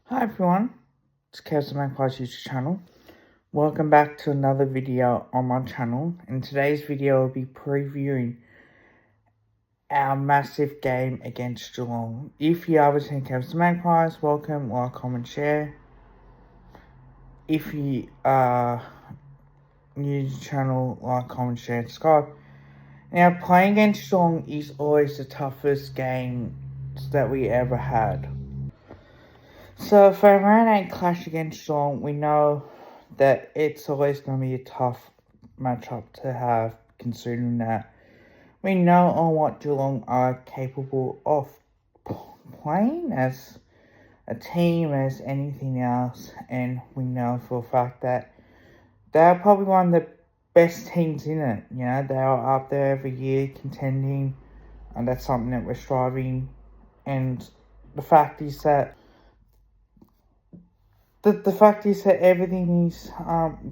Hi everyone, it's Chaos the Magpie's YouTube channel. Welcome back to another video on my channel. In today's video, I'll be previewing our massive game against Geelong. If you are attending Chaos the Magpies, welcome, like, comment, share. If you are new to the channel, like, comment, share, and subscribe. Now, playing against Geelong is always the toughest game that we ever had. So for a round 8 clash against Geelong, we know that it's always going to be a tough matchup to have, considering that we know on what Geelong are capable of playing as a team, as anything else, and we know for a fact that they're probably one of the best teams in it. You know, they are up there every year contending, and that's something that we're striving. And the fact is that The fact is that everything is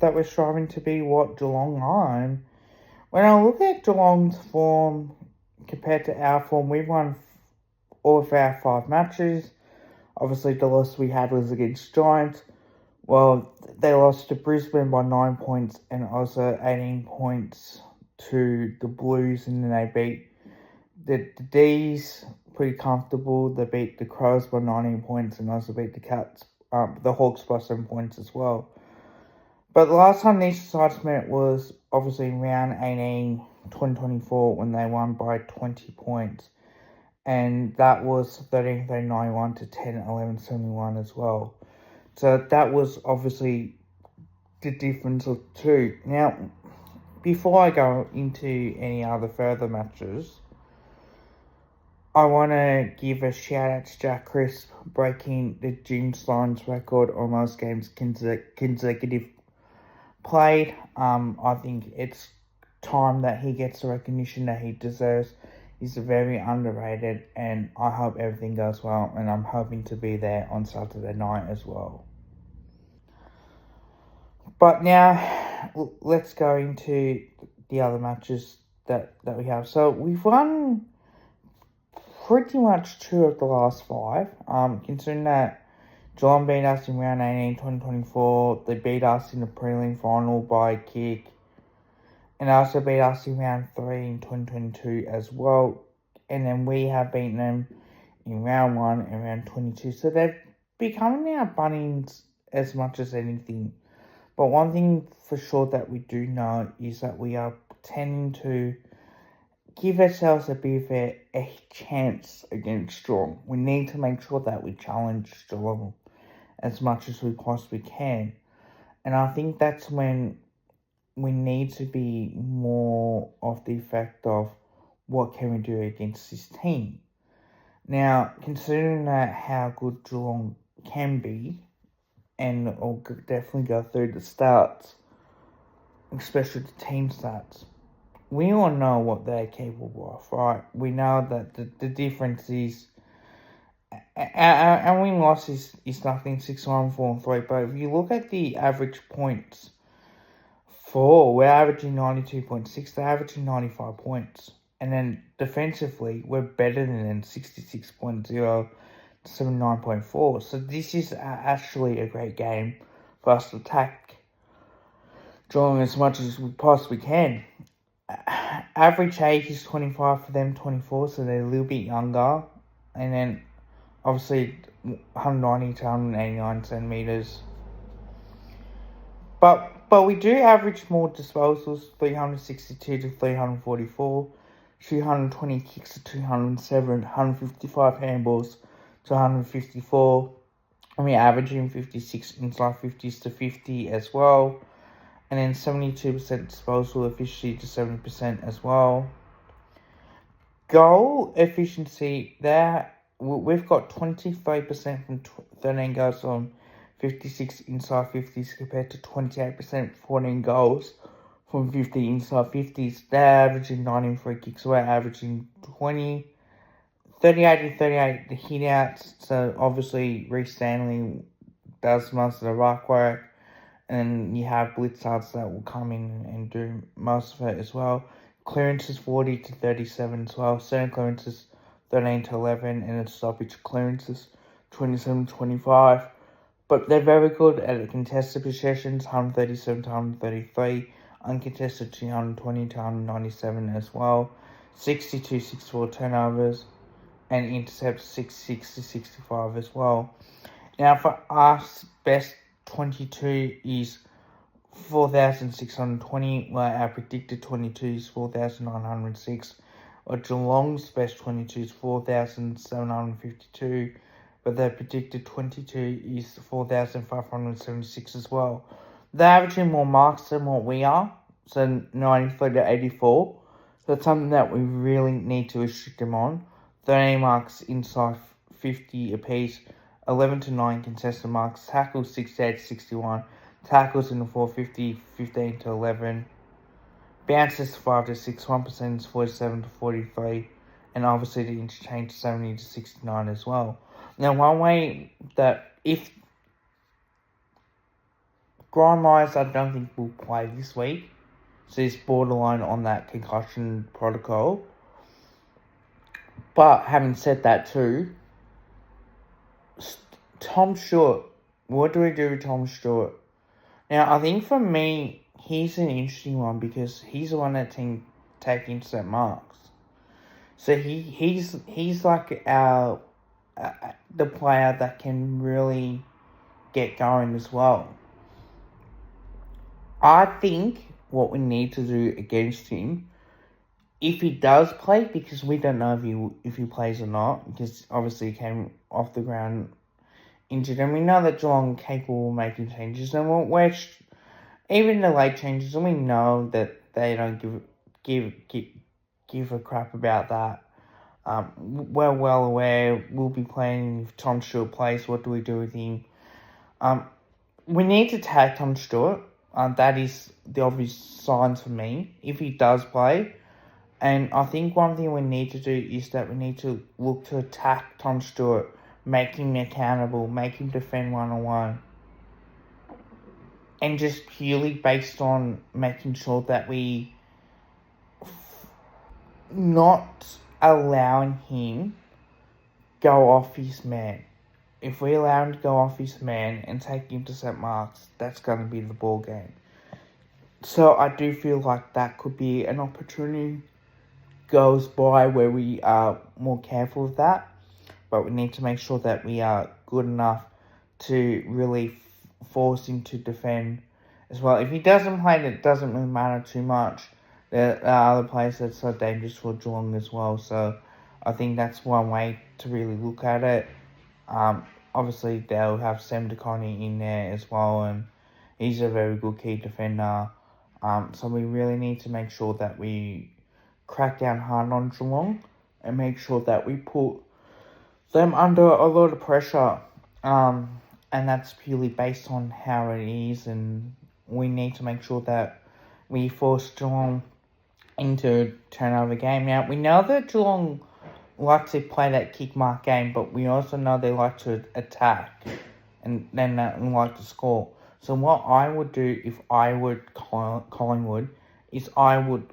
that we're striving to be what Geelong are. And when I look at Geelong's form compared to our form, we've won all of our 5 matches. Obviously, the loss we had was against Giants. Well, they lost to Brisbane by 9 points and also 18 points to the Blues, and then they beat the D's pretty comfortable. They beat the Crows by 19 points and also beat the Cats. The Hawks by 7 points as well. But the last time these sides met was obviously round 18, 2024, when they won by 20 points. And that was 13-91 to 10-11-71 as well. So that was obviously the difference of two. Now, before I go into any other further matches, I want to give a shout out to Jack Crisp breaking the Jim Sloan's record on most games consecutive played. I think it's time that he gets the recognition that he deserves. He's very underrated, and I hope everything goes well, and I'm hoping to be there on Saturday night as well. But now, let's go into the other matches that we have. So we've won pretty much 2 of the last 5. Considering that Geelong beat us in round 18, 2024, they beat us in the prelim final by a kick, and also beat us in round 3 in 2022 as well. And then we have beaten them in round 1 and round 22. So they're becoming our bunnies as much as anything. But one thing for sure that we do know is that we are tending to give ourselves a bit of a chance against Geelong. We need to make sure that we challenge Geelong as much as we possibly can. And I think that's when we need to be more of the effect of what can we do against this team. Now, considering that how good Geelong can be, and will definitely go through the stats, especially the team stats, we all know what they're capable of, right? We know that the difference is, our win-loss is nothing, 6-1, 4-3, but if you look at the average points we're averaging 92.6, they're averaging 95 points. And then defensively, we're better than them, 66.0 to 79.4. So this is actually a great game for us to attack Geelong as much as we possibly can. Average age is 25 for them, 24, so they're a little bit younger. And then, obviously, 190 to 189 centimetres. But we do average more disposals, 362 to 344, 220 kicks to 207, 155 handballs to 154. And we're averaging 56 inside 50s to 50 as well. And then 72% disposal efficiency to 70% as well. Goal efficiency, there we've got 23% from 13 goals on 56 inside 50s compared to 28% 14 goals from 50 inside 50s. They're averaging 19 free kicks, we're averaging 20. 38 to 38 the hit outs, so obviously Reece Stanley does most of the ruck work, and you have blitzards that will come in and do most of it as well. Clearances 40 to 37 as well. Certain clearances 13 to 11, and the stoppage clearances 27 to 25. But they're very good at the contested possessions, 137 to 133, uncontested 220 to 197 as well, 62 64 turnovers, and intercepts 66 to 65 as well. Now for us, best 22 is 4,620, where our predicted 22 is 4,906. Or Geelong's best 22 is 4,752, but their predicted 22 is 4,576 as well. They're averaging more marks than what we are, so 93 to 84. So that's something that we really need to restrict them on. 13 marks inside 50 apiece, 11 to 9 contested marks, tackles 68 to 61, tackles in the 450, 15 to 11, bounces 5 to 6, 1% is 47 to 43, and obviously the interchange 70 to 69 as well. Now, one way that if Grime Myers, I don't think will play this week, so he's borderline on that concussion protocol. But having said that too, Tom Stewart, what do we do with Tom Stewart? Now, I think for me, he's an interesting one because he's the one that can take intercept marks. So he's like our the player that can really get going as well. I think what we need to do against him, if he does play, because we don't know if he plays or not, because obviously he came off the ground injured, and we know that Geelong are capable of making changes, and we're even the late changes, and we know that they don't give a crap about that. We're well aware we'll be playing if Tom Stewart plays. What do we do with him? We need to tag Tom Stewart. That is the obvious signs for me if he does play. And I think one thing we need to do is that we need to look to attack Tom Stewart, make him accountable, make him defend one-on-one. And just purely based on making sure that we not allowing him go off his man. If we allow him to go off his man and take intercept marks, that's going to be the ball game. So I do feel like that could be an opportunity goes by where we are more careful of that. But we need to make sure that we are good enough to really force him to defend as well. If he doesn't play, it doesn't really matter too much. There are other players that's so dangerous for Geelong as well. So I think that's one way to really look at it. Obviously, they'll have Sam DeConnie in there as well, and he's a very good key defender. So we really need to make sure that we crack down hard on Geelong and make sure that we put them under a lot of pressure. And that's purely based on how it is, and we need to make sure that we force Geelong into a turnover game. Now, we know that Geelong like to play that kick mark game, but we also know they like to attack and then like to score. So what I would do if I were Collingwood is I would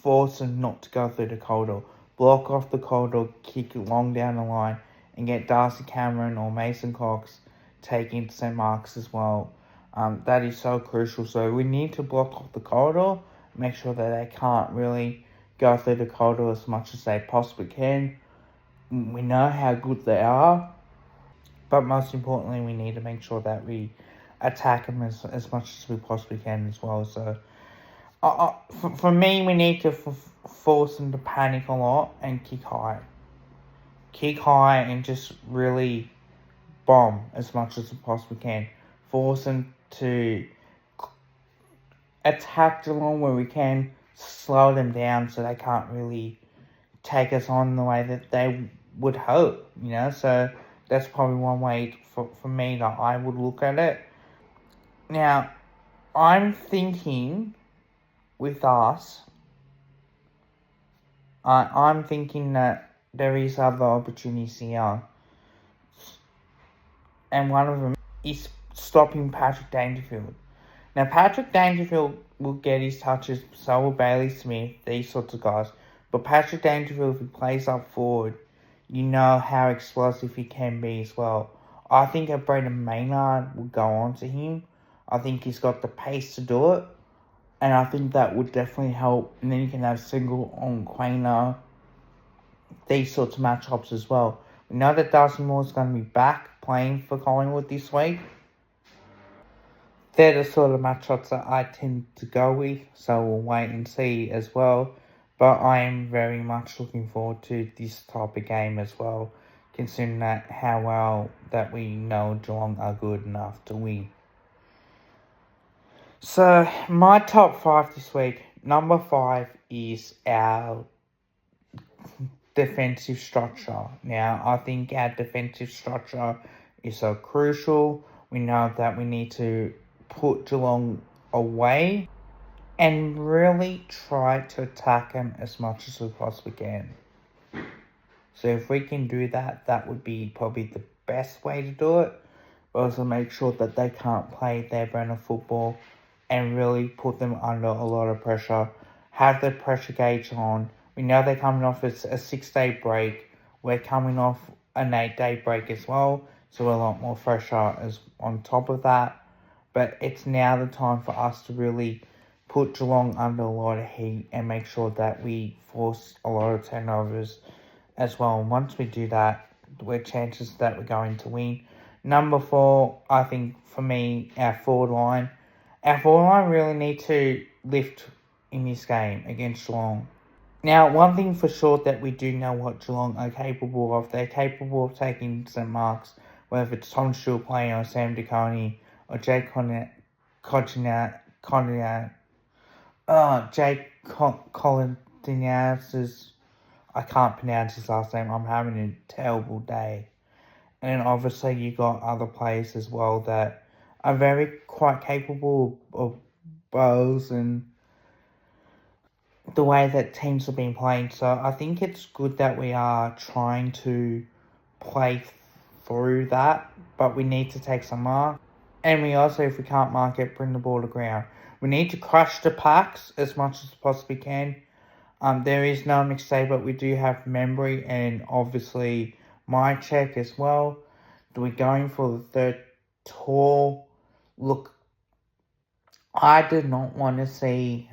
force them not to go through the corridor, block off the corridor, kick it long down the line, and get Darcy Cameron or Mason Cox taking intercept marks as well. That is so crucial. So we need to block off the corridor, make sure that they can't really go through the corridor as much as they possibly can. We know how good they are, but most importantly, we need to make sure that we attack them as much as we possibly can as well. So for me, we need to force them to panic a lot and kick high. Kick high and just really bomb as much as we possibly can. Force them to attack Geelong where we can, slow them down so they can't really take us on the way that they would hope, So that's probably one way for me that I would look at it. Now, I'm thinking with us, I'm thinking that there is other opportunities here. And one of them is stopping Patrick Dangerfield. Now, Patrick Dangerfield will get his touches, so will Bailey Smith, these sorts of guys. But Patrick Dangerfield, if he plays up forward, you know how explosive he can be as well. I think a Braden Maynard will go on to him. I think he's got the pace to do it. And I think that would definitely help. And then you can have single on Quainer, these sorts of matchups as well. We know that Darcy Moore is going to be back playing for Collingwood this week. They're the sort of matchups that I tend to go with, so we'll wait and see as well. But I am very much looking forward to this type of game as well, considering that how well that we know Geelong are good enough to win. So, my top 5 this week. Number 5 is our defensive structure. Now, I think our defensive structure is so crucial. We know that we need to put Geelong away and really try to attack them as much as we possibly can. So if we can do that, that would be probably the best way to do it. But also make sure that they can't play their brand of football and really put them under a lot of pressure. Have the pressure gauge on. We know they're coming off a 6-day break. We're coming off an 8-day break as well. So a lot more pressure is on top of that. But it's now the time for us to really put Geelong under a lot of heat and make sure that we force a lot of turnovers as well. And once we do that, we're chances that we're going to win. Number 4, I think for me, our forward line. Our forward line really need to lift in this game against Geelong. Now, one thing for sure that we do know what Geelong are capable of. They're capable of taking some marks, whether it's Tom Stewart playing or Sam DeConey or Jake Collinaz's, I can't pronounce his last name. I'm having a terrible day. And then obviously you got other players as well that are very quite capable of balls and the way that teams have been playing. So I think it's good that we are trying to play through that, but we need to take some mark. And we also, if we can't mark it, bring the ball to ground. We need to crush the packs as much as possibly can. There is no mistake, but we do have Membry and obviously my check as well. We're going for the third tour. Look, I did not want to see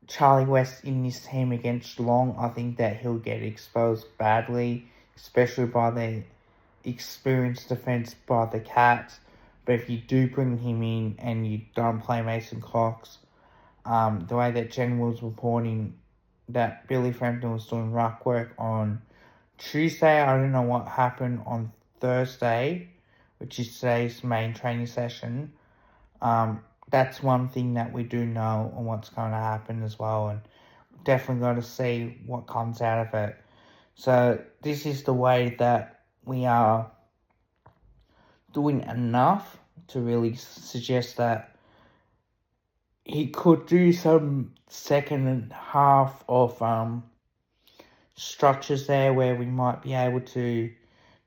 Charlie West in this team against Geelong. I think that he'll get exposed badly, especially by the experienced defence by the Cats. But if you do bring him in and you don't play Mason Cox, the way that Jen was reporting that Billy Frampton was doing ruck work on Tuesday, I don't know what happened on Thursday, which is today's main training session. That's one thing that we do know on what's going to happen as well, and definitely got to see what comes out of it. So this is the way that we are doing enough to really suggest that he could do some second half of structures there where we might be able to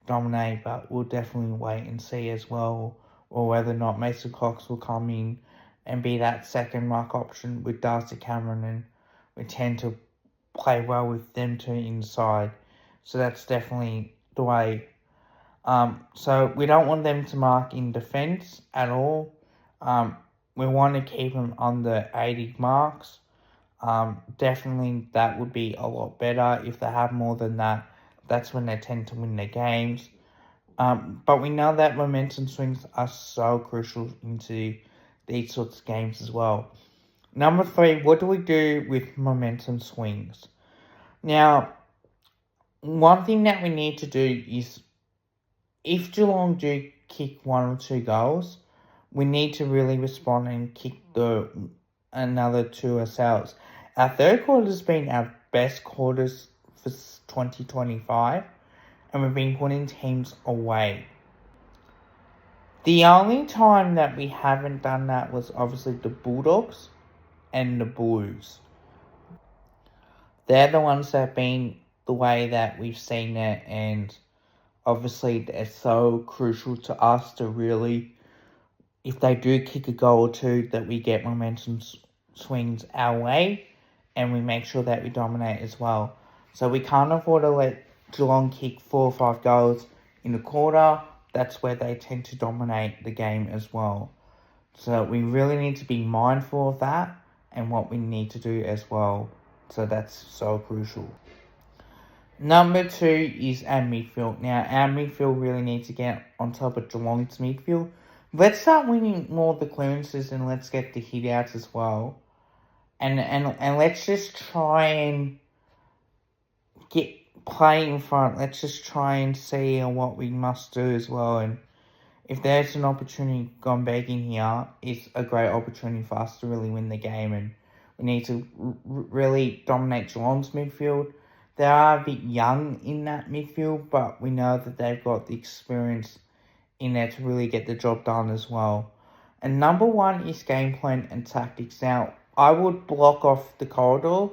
dominate, but we'll definitely wait and see as well, or whether or not Mason Cox will come in and be that second mark option with Darcy Cameron, and we tend to play well with them two inside. So that's definitely the way. So we don't want them to mark in defence at all. We want to keep them under 80 marks. Definitely that would be a lot better. If they have more than that, that's when they tend to win their games. But we know that momentum swings are so crucial into these sorts of games as well. Number 3, what do we do with momentum swings? Now, one thing that we need to do is, if Geelong do kick 1 or 2 goals, we need to really respond and kick another 2 ourselves. Our third quarter has been our best quarters for 2025, and we've been putting teams away. The only time that we haven't done that was obviously the Bulldogs and the Blues. They're the ones that have been the way that we've seen it, and obviously it's so crucial to us to really, if they do kick a goal or 2, that we get momentum swings our way and we make sure that we dominate as well. So we can't afford to let Geelong kick 4 or 5 goals in the quarter, that's where they tend to dominate the game as well. So we really need to be mindful of that and what we need to do as well. So that's so crucial. Number 2 is our midfield. Now, our midfield really needs to get on top of Geelong's midfield. Let's start winning more of the clearances and let's get the hit outs as well. And let's just try and get play in front. Let's just try and see what we must do as well. And if there's an opportunity gone back in here, it's a great opportunity for us to really win the game. And we need to really dominate Geelong's midfield. They are a bit young in that midfield, but we know that they've got the experience in there to really get the job done as well. And number 1 is game plan and tactics. Now, I would block off the corridor.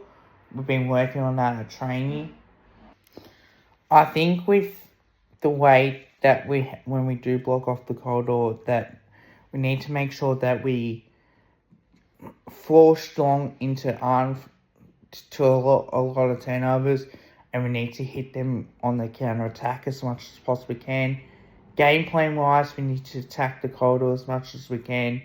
We've been working on that at training. I think with the way that when we do block off the corridor, that we need to make sure that we force Geelong into to a lot of turnovers, and we need to hit them on the counter attack as much as possibly can. Game plan wise, we need to attack the corridor as much as we can,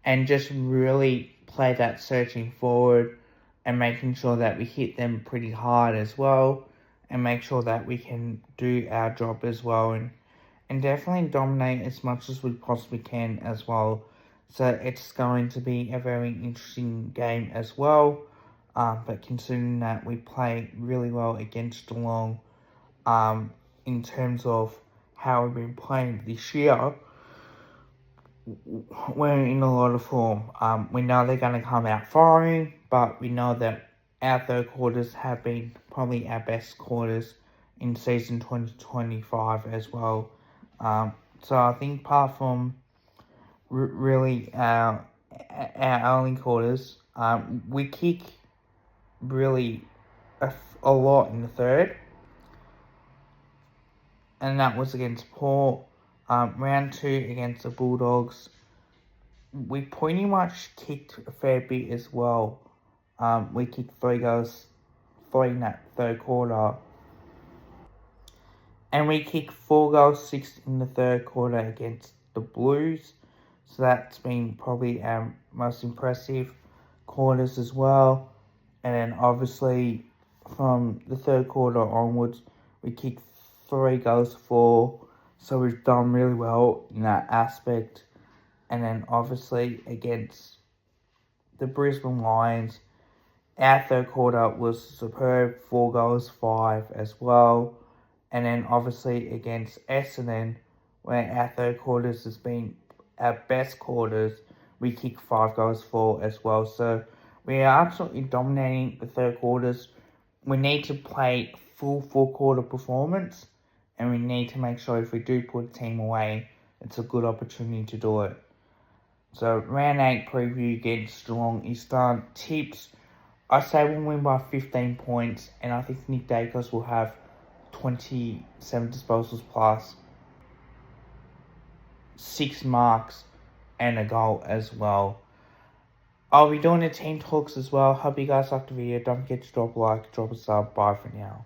and just really play that searching forward and making sure that we hit them pretty hard as well, and make sure that we can do our job as well, and definitely dominate as much as we possibly can as well. So it's going to be a very interesting game as well. But considering that we play really well against Geelong, in terms of how we've been playing this year, we're in a lot of form. We know they're going to come out firing, but we know that our third quarters have been probably our best quarters in season 2025 as well. So I think apart from really our only quarters, we kick really a lot in the third, and that was against Port. Round 2 against the Bulldogs, we pretty much kicked a fair bit as well. We kicked 3 goals, 3 in that third quarter, and we kicked 4 goals, 6 in the third quarter against the Blues. So that's been probably our most impressive quarters as well. And then obviously from the third quarter onwards, we kicked 3 goals, 4. So we've done really well in that aspect. And then obviously against the Brisbane Lions, our third quarter was superb, 4 goals, 5 as well. And then obviously against Essendon, where our third quarters has been our best quarters, we kicked 5 goals, 4 as well. So we are absolutely dominating the third quarters. We need to play full 4-quarter performance, and we need to make sure if we do put a team away, it's a good opportunity to do it. So round 8 preview against Geelong is done. Tips, I say we'll win by 15 points, and I think Nick Dacos will have 27 disposals plus 6 marks and a goal as well. I'll be doing the team talks as well. Hope you guys liked the video. Don't forget to drop a like, drop a sub. Bye for now.